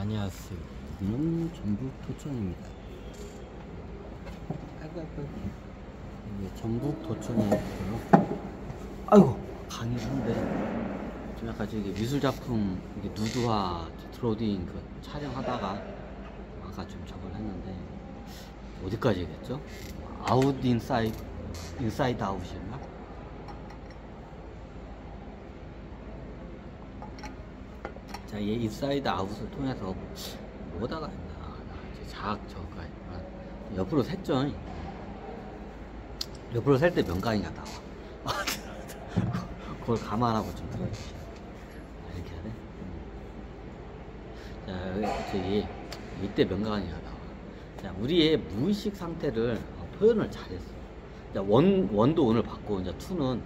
안녕하세요. 여기는 전북 도천입니다. 이게 전북 도천에 있고요. 아이고 강의인데 좀 약간 저기 미술 작품 이게 누드화 드로딩 그 촬영하다가 아까 좀 저걸 했는데 어디까지 얘기했죠? 아웃 인사이드 아웃이었나? 자, 이 인사이드 아웃을 통해서 뭐다가 했나? 자학 저가 옆으로 샜죠. 옆으로 셀 때 명강이가 나와. 그걸 감안하고 좀 들어주시죠. 이렇게 하네. 자, 저기 이때 명강이가 나와. 자, 우리의 무의식 상태를 표현을 잘했어. 자, 원도 오늘 봤고 이제 투는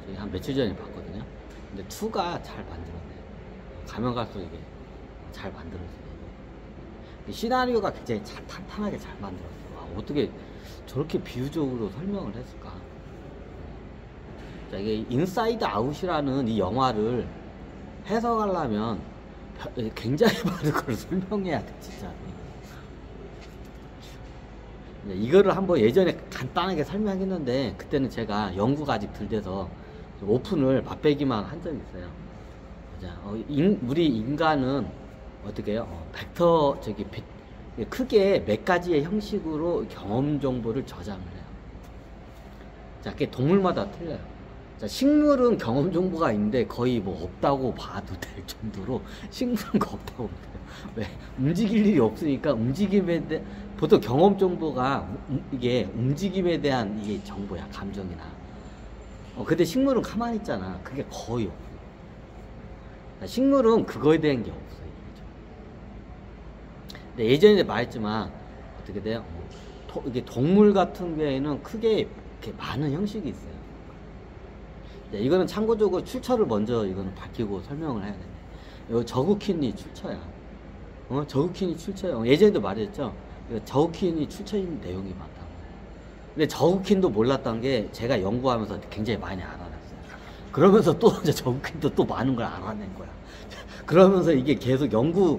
저기 한 며칠 전에 봤거든요. 근데 투가 잘 만들었네. 가면 갈수록 이게 잘 만들어지네. 시나리오가 굉장히 잘 탄탄하게 잘 만들었어. 어떻게 저렇게 비유적으로 설명을 했을까? 자, 이게 인사이드 아웃이라는 이 영화를 해석하려면 굉장히 많은 걸 설명해야 돼, 진짜. 이거를 한번 예전에 간단하게 설명했는데 그때는 제가 연구가 아직 덜 돼서 오픈을 맛배기만 한 적이 있어요. 자, 우리 인간은 어떻게 해요? 벡터 크게 몇 가지의 형식으로 경험 정보를 저장을 해요. 자, 그게 동물마다 틀려요. 자, 식물은 경험 정보가 있는데 거의 뭐 없다고 봐도 될 정도로 식물은 없다고 봐요. 왜? 움직일 일이 없으니까 보통 경험 정보가 이게 움직임에 대한 이게 정보야, 감정이나. 근데 식물은 가만히 있잖아. 그게 거의 없어. 식물은 그거에 대한 게 없어요. 근데 예전에 말했지만 어떻게 돼요? 이게 동물 같은 경우에는 크게 이렇게 많은 형식이 있어요. 이거는 참고적으로 출처를 먼저 이거는 밝히고 설명을 해야 되네. 이거 저그킨이 출처야. 저그킨이 출처야. 예전에도 말했죠. 저그킨이 출처인 내용이 많다고. 근데 저그킨도 몰랐던 게 제가 연구하면서 굉장히 많이 알아냈어요. 그러면서 또 이제 저그킨도 또 많은 걸 알아낸 거야. 그러면서 이게 계속 연구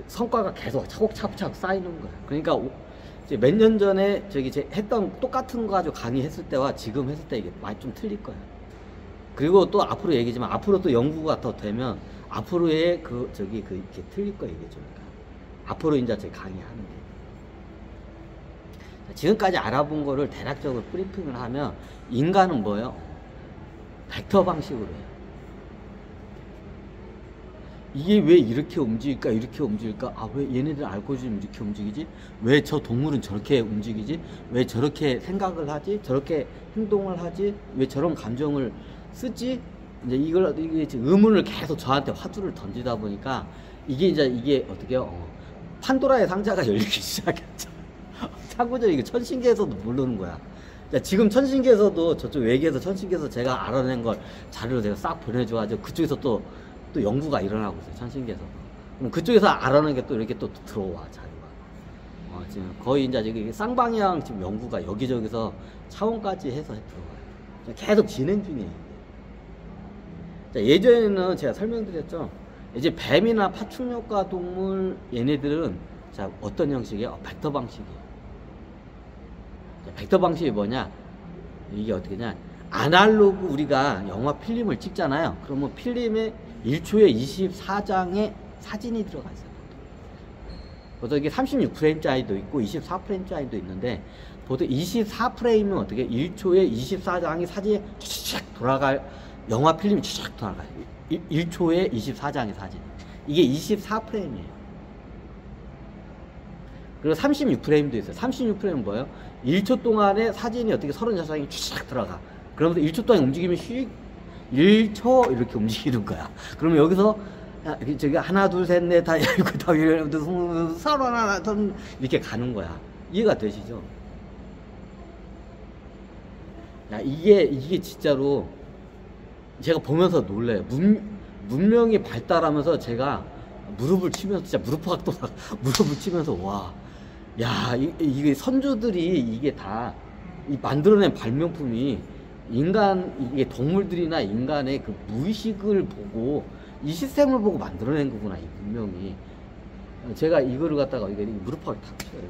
성과가 계속 차곡차곡 쌓이는 거야. 그러니까 이제 몇 년 전에 저기 했던 똑같은 거 가지고 강의했을 때와 지금 했을 때 이게 많이 좀 틀릴 거야. 그리고 또 앞으로 얘기지만 앞으로 또 연구가 더 되면 앞으로의 이렇게 틀릴 거야, 이게 좀. 앞으로 이제 제 강의하는 게. 지금까지 알아본 거를 대략적으로 브리핑을 하면 인간은 뭐예요? 벡터 방식으로 해요. 이게 왜 이렇게 움직일까? 이렇게 움직일까? 왜 얘네들 알고리즘 이렇게 움직이지? 왜 저 동물은 저렇게 움직이지? 왜 저렇게 생각을 하지? 저렇게 행동을 하지? 왜 저런 감정을 쓰지? 이제 이게 의문을 계속 저한테 화두를 던지다 보니까 이게 어떻게요? 판도라의 상자가 열리기 시작했죠. 참고적으로 이게 천신계에서도 모르는 거야. 지금 천신계에서도 저쪽 외계에서 천신계에서 제가 알아낸 걸 자료로 제가 싹 보내줘가지고 그쪽에서 또 연구가 일어나고 있어요. 천신계에서도. 그럼 그쪽에서 알아낸 게 또 이렇게 또 들어와, 자료가. 지금 거의 이제 지금 쌍방향 지금 연구가 여기저기서 차원까지 해서 들어가요. 계속 진행 중이에요. 자, 예전에는 제가 설명드렸죠. 이제 뱀이나 파충류과 동물 얘네들은 자, 어떤 형식이에요? 벡터 방식이에요. 자, 벡터 방식이 뭐냐? 이게 어떻게냐? 아날로그 우리가 영화 필름을 찍잖아요. 그러면 필름에 1초에 24장의 사진이 들어가 있어요. 보통 이게 36프레임짜리도 있고 24프레임짜리도 있는데 보통 24프레임은 어떻게 1초에 24장의 사진이 쫙 돌아갈 영화 필름이 쫙 돌아가요. 1초에 24장의 사진. 이게 24프레임이에요. 그리고 36프레임도 있어요. 36프레임은 뭐예요? 1초 동안에 사진이 어떻게 36장이 쫙 들어가. 그러면서 1초 동안 움직이면 1초 이렇게 움직이는 거야. 그러면 여기서 저기 하나 둘 셋 넷 다 열고 다 서로 하나 이렇게 가는 거야. 이해가 되시죠? 야, 이게 진짜로 제가 보면서 놀래요. 문명이 발달하면서 제가 무릎을 치면서 진짜 무릎을 치면서 와, 야, 이게 선조들이 이게 다 만들어낸 발명품이 이게 동물들이나 인간의 그 무의식을 보고 이 시스템을 보고 만들어낸 거구나, 이 문명이. 제가 이거를 갖다가 이게 무릎팍을 탁 쳐요.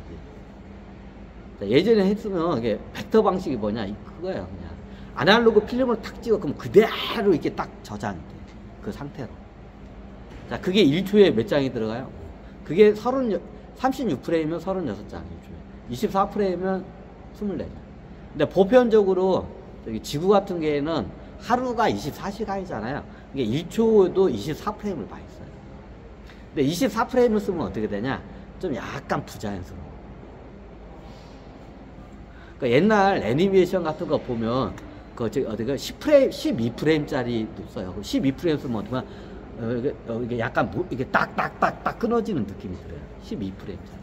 자, 예전에 했으면 이게 벡터 방식이 뭐냐 그거예요. 그냥 아날로그 필름을 탁 찍어 그럼 그대로 이렇게 딱 저장이 돼. 그 상태로. 자, 그게 1초에 몇 장이 들어가요? 그게 36프레임이면 36장 1초에. 24프레임이면 24장. 근데 보편적으로 저기 지구 같은 경우에는 하루가 24시간이잖아요. 이게 1초도 24프레임을 봐 있어요. 근데 24프레임을 쓰면 어떻게 되냐? 좀 약간 부자연스러워. 그러니까 옛날 애니메이션 같은 거 보면 그 어디가 10프레임, 12프레임짜리도 써요. 12프레임 쓰면 어떻게 이게 약간 이게 딱딱딱딱 끊어지는 느낌이 들어요. 12프레임짜리.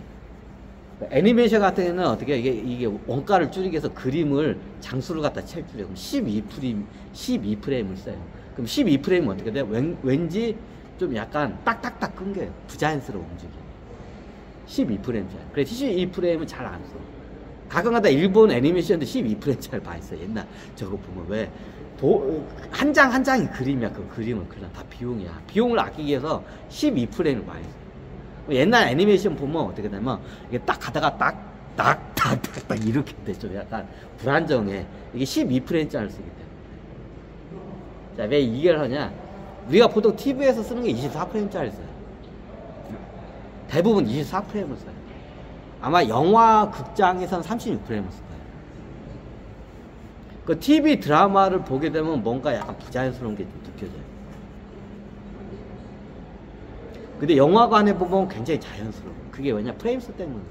애니메이션 같은 경우는 어떻게 이게 원가를 줄이기 위해서 그림을 장수를 갖다 칠 줄이에요. 그럼 12프레임을 써요. 그럼 12프레임은 어떻게 돼요? 왠지 좀 약간 딱딱딱 끊겨요. 부자연스러운 움직임. 12프레임짜리. 그래서 12프레임은 잘 안 써. 가끔가다 일본 애니메이션도 12프레임짜리 봐 있어. 옛날 저거 보면 왜 한 장 한 장이 그림이야. 그 그림은 그냥 다 비용이야. 비용을 아끼기 위해서 12프레임을 봐 있어. 옛날 애니메이션 보면 어떻게 되면 이게 딱 가다가 딱 이렇게 돼. 좀 약간 불안정해. 이게 12프레임짜리를 쓰기 때문에. 자, 왜 이걸 하냐? 우리가 보통 TV에서 쓰는 게 24프레임짜리 써요. 대부분 24프레임을 써요. 아마 영화 극장에서는 36프레임을 쓸 거예요. 그 TV 드라마를 보게 되면 뭔가 약간 부자연스러운 게 좀 느껴져요. 근데 영화관에 보면 굉장히 자연스러워. 그게 왜냐? 프레임 수 때문에.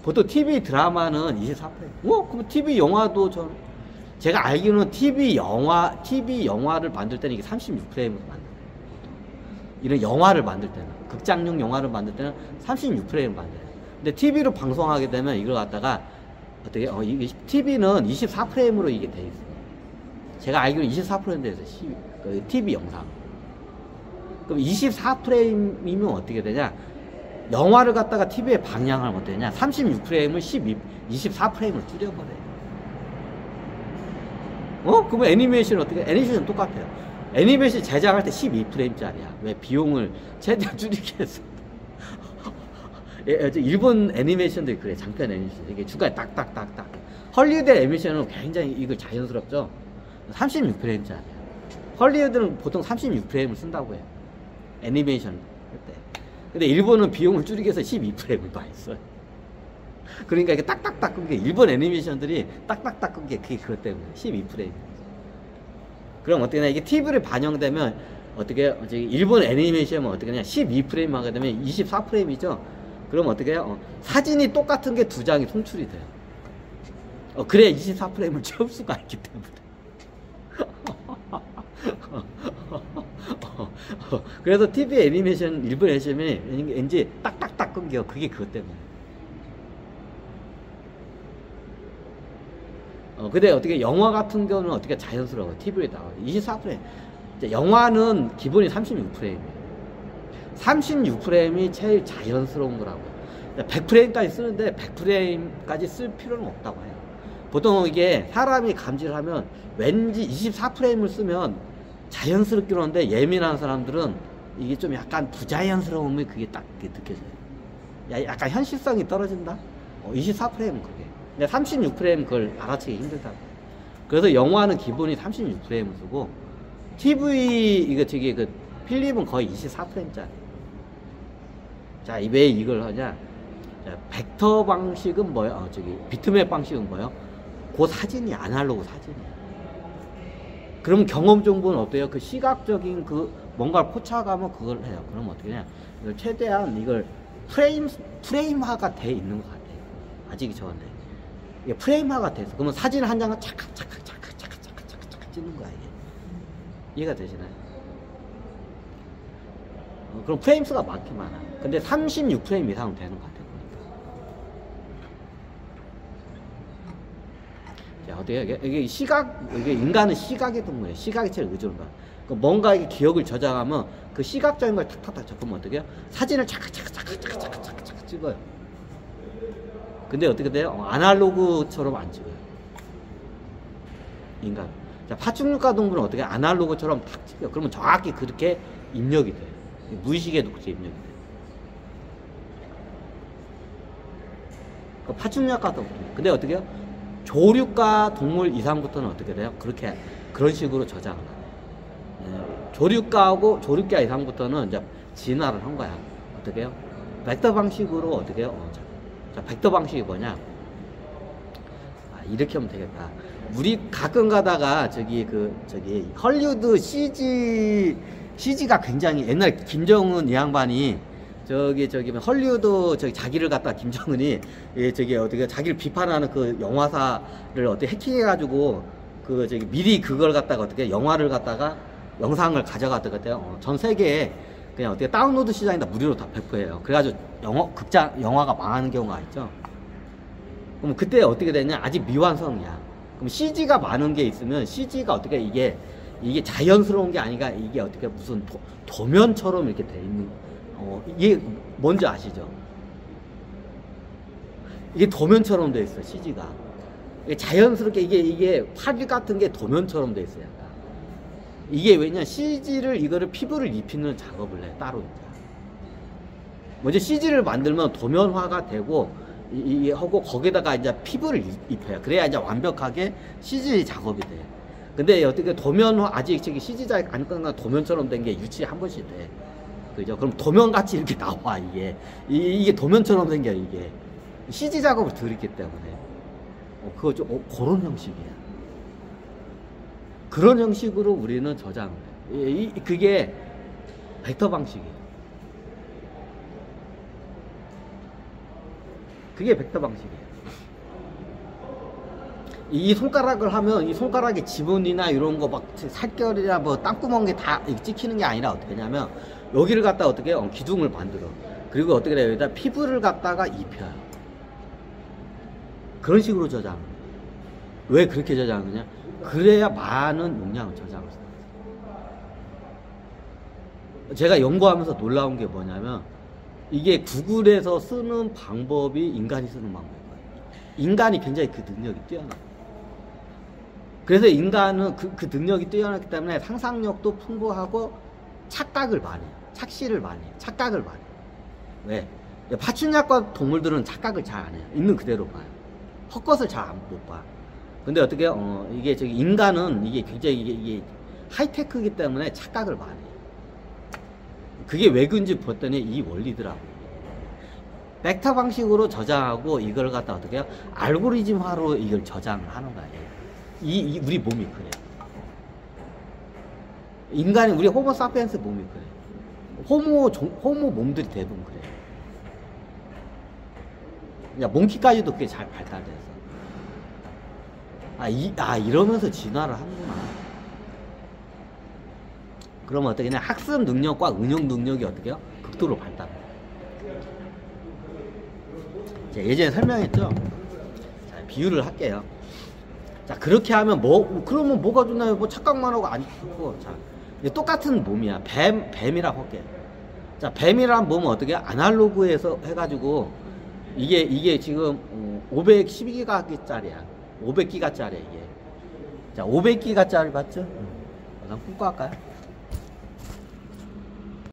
보통 TV 드라마는 24프레임. 그럼 TV 영화도 제가 알기로는 TV 영화를 만들 때는 이게 36프레임으로 만들어요. 이런 영화를 만들 때는. 극장용 영화를 만들 때는 36프레임을 만들어요. 근데 TV로 방송하게 되면 이걸 갖다가 어떻게, 이게 TV는 24프레임으로 이게 돼 있어요. 제가 알기로는 24프레임 돼서 TV 영상. 그럼 24프레임이면 어떻게 되냐? 영화를 갖다가 TV에 방영하면 어떻게 되냐? 36프레임을 24프레임을 줄여버려요. 그러면 애니메이션은 어떻게? 애니메이션은 똑같아요. 애니메이션 제작할 때 12프레임짜리야. 왜? 비용을 최대한 줄이기 위해서. 일본 애니메이션도 그래. 장편 애니메이션. 이게 중간에 딱딱딱딱. 헐리우드 애니메이션은 굉장히 이거 자연스럽죠? 36프레임짜리야. 헐리우드는 보통 36프레임을 쓴다고 해요. 애니메이션 할 때. 근데 일본은 비용을 줄이기 위해서 12프레임을 많이 써요. 그러니까 이게 딱딱딱 끊게, 일본 애니메이션들이 딱딱딱 끊게, 그게 그것 때문에 12프레임. 그럼 어떻게 되냐? 이게 TV를 반영되면 어떻게, 일본 애니메이션은 어떻게 되냐? 12프레임 하게 되면 24프레임이죠? 그럼 어떻게 해요? 사진이 똑같은 게 두 장이 송출이 돼요. 그래야 24프레임을 채울 수가 있기 때문에. 그래서 TV 애니메이션, 일본 애니메이션이 왠지 딱딱딱 끊겨. 그게 그것 때문에. 근데 어떻게 영화 같은 경우는 어떻게 자연스러워. TV에 나와. 24프레임. 영화는 기본이 36프레임이에요. 36프레임이 제일 자연스러운 거라고. 100프레임까지 쓰는데 100프레임까지 쓸 필요는 없다고 해요. 보통 이게 사람이 감지를 하면 왠지 24프레임을 쓰면 자연스럽게 하는데 예민한 사람들은 이게 좀 약간 부자연스러우면 그게 딱 느껴져요. 약간 현실성이 떨어진다? 24프레임은 그게. 근데 36프레임 그걸 알아채기 힘들다고. 그래서 영화는 기본이 36프레임을 쓰고 TV 그 필름은 거의 24프레임짜리. 자, 왜 이걸 하냐? 자, 벡터 방식은 뭐야? 비트맵 방식은 뭐예요? 그 사진이 아날로그 사진이에요. 그럼 경험 정보는 어때요? 그 시각적인 그 뭔가를 포착하면 그걸 해요. 그럼 어떻게 해냐? 이걸 최대한 이걸 프레임화가 돼 있는 것 같아요. 아직 저한테. 이게 프레임화가 돼서. 그러면 사진 한 장을 착각 찍는 거야, 이게. 이해가 되시나요? 그럼 프레임 수가 많긴 많아. 근데 36프레임 이상은 되는 것 같아요. 자, 어때요? 이게 이게 인간은 시각의 동물이에요. 시각에 제일 의존한 거야. 뭔가 이게 기억을 저장하면 그 시각적인 걸 탁탁탁 적으면 어떻게 해요? 사진을 착각 찍어요. 근데 어떻게 돼요? 아날로그처럼 안 찍어요. 인간. 자, 파충류과 동물은 어떻게 아날로그처럼 탁 찍어요. 그러면 정확히 그렇게 입력이 돼요. 무의식에도 그렇게 입력이 돼요. 그 파충류학과도 없습니다. 근데 어떻게 해요? 조류과 동물 이상부터는 어떻게 돼요? 그런 식으로 저장을 해요. 조류과하고 조류과 이상부터는 이제 진화를 한 거야. 어떻게 해요? 벡터 방식으로 어떻게 해요? 자, 벡터 방식이 뭐냐? 이렇게 하면 되겠다. 우리 가끔 가다가 저기 헐리우드 CG가 굉장히 옛날 김정은 이 양반이 저기 헐리우드 자기를 갖다 김정은이 어떻게 자기를 비판하는 그 영화사를 어떻게 해킹해가지고 미리 그걸 갖다가 어떻게 영화를 갖다가 영상을 가져갔다가 전 세계에 그냥 어떻게 다운로드 시장에다 무료로 다 배포해요. 그래가지고 영화가 망하는 경우가 있죠. 그럼 그때 어떻게 되냐? 아직 미완성이야. 그럼 CG가 많은 게 있으면 CG가 어떻게 이게 자연스러운 게 아니라 이게 어떻게 무슨 도면처럼 이렇게 돼 있는 이게 뭔지 아시죠? 이게 도면처럼 돼 있어 CG가. 이게 자연스럽게 이게 파일 같은 게 도면처럼 돼 있어요. 약간. 이게 왜냐? 이거를 피부를 입히는 작업을 해 따로 이제. 먼저 CG를 만들면 도면화가 되고 하고 거기다가 이제 피부를 입혀요. 그래야 이제 완벽하게 CG 작업이 돼. 근데 어떻게 아직 CG 작업 안 끝난 도면처럼 된 게 유치에 한 번씩 돼. 그죠? 그럼 도면 같이 이렇게 나와 이게 도면처럼 생겨 이게 CG 작업을 들었기 때문에 그거 좀 그런 형식이야. 그런 형식으로 우리는 저장을 해. 그게 벡터 방식이에요. 그게 벡터 방식이에요. 이 손가락을 하면 이 손가락에 지문이나 이런 거 막 살결이나 뭐 땅구멍에 다 찍히는 게 아니라 어떻게 하냐면 여기를 갖다 어떻게 해요? 기둥을 만들어. 그리고 어떻게 해요? 여기다 피부를 갖다가 입혀요. 그런 식으로 저장을. 왜 그렇게 저장하느냐? 그래야 많은 용량을 저장할 수 있어요. 제가 연구하면서 놀라운 게 뭐냐면 이게 구글에서 쓰는 방법이 인간이 쓰는 방법이에요. 인간이 굉장히 그 능력이 뛰어나요. 그래서 인간은 그 능력이 뛰어나기 때문에 상상력도 풍부하고 착각을 많이 해요. 착시를 많이 해요. 착각을 많이 해요. 왜? 파충류과 동물들은 착각을 잘 안 해요. 있는 그대로 봐요. 헛것을 잘 못 봐. 근데 어떻게 이게 인간은 이게 굉장히 이게 하이테크이기 때문에 착각을 많이 해요. 그게 왜 그런지 봤더니 이 원리더라고요. 벡터 방식으로 저장하고 이걸 갖다 어떻게 해요? 알고리즘화로 이걸 저장을 하는 거예요. 우리 몸이 그래요. 우리 호모 사피엔스 몸이 그래요. 호모 몸들이 대부분 그래요. 그러니까 몽키까지도 그게 잘 발달돼서. 이러면서 진화를 하는구나. 그러면 어떻게 냐 학습 능력과 응용 능력이 어떻게 해요? 극도로 발달해요. 제가 예전에 설명했죠? 자, 비유를 할게요. 자, 그렇게 하면 그러면 뭐가 좋나요? 뭐 착각만 하고 안 좋고. 자, 똑같은 몸이야. 뱀이라고 할게요. 자, 뱀이란 몸은 어떻게 아날로그에서 해가지고 이게 지금 512기가짜리야. 500기가짜리야, 이게. 자, 500기가짜리 맞죠? 그럼 끊고 할까요?